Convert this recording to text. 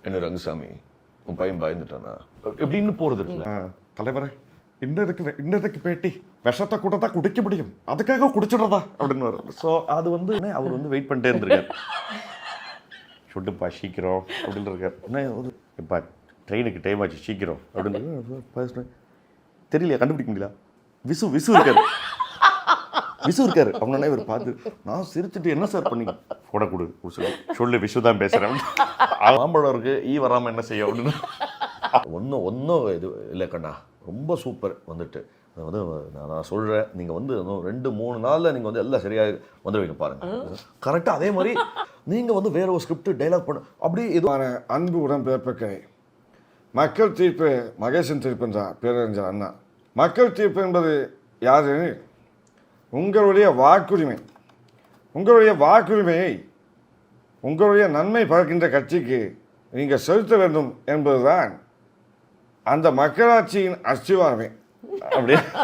என்ன ரங்கசாமி உன் பையன் பயந்துட்டானா எப்படின்னு போறது இல்லை. தலைவரே இன்னதுக்கு பேட்டி விஷத்தை கூட தான் குடிக்க முடியும், அதுக்காக குடிச்சிடுறதா அப்படின்னு வரும். ஸோ அது வந்து அவர் வந்து வெயிட் பண்ணிட்டே இருந்திருக்காரு. சுட்டுப்பா சீக்கிரம் அப்படின்னு இருக்காரு. என்ன ஒரு இப்போ ட்ரெயினுக்கு டைம் ஆச்சு சீக்கிரம் அப்படின்னு தெரியலையா, கண்டுபிடிக்க முடியல. விசு இருக்காரு, விசு இருக்காரு. அவனே இவர் பார்த்து நான் சிரிச்சுட்டு என்ன சார் பண்ணீங்க, போட கொடு சொல்லு விசு தான் பேசுகிறேன். மாம்பழம் இருக்கு ஈ வராமல் என்ன செய்ய அப்படின்னு. ஒன்றும் இது இல்லை கண்ணா, ரொம்ப சூப்பர் வந்துட்டு. வந்து நான் சொல்கிறேன், நீங்கள் வந்து இன்னும் 2-3 நாளில் நீங்கள் வந்து எல்லாம் சரியாக வந்துடுவீங்க பாருங்கள். கரெக்டாக அதே மாதிரி நீங்கள் வந்து வேற ஒரு ஸ்கிரிப்ட் டைலாக் பண்ண அப்படி எதுவான அன்பு உடன்பிறப்புக்கு மக்கள் தீர்ப்பு மகேசன் தீர்ப்பு என்றார் பேரறிஞர் அண்ணா. மக்கள் தீர்ப்பு என்பது யாரு? உங்களுடைய வாக்குரிமை. உங்களுடைய வாக்குரிமையை உங்களுடைய நன்மை பறக்கின்ற கட்சிக்கு நீங்கள் செலுத்த வேண்டும் என்பதுதான் அந்த மக்களாட்சியின் அஸ்திவாரமே. அப்படியே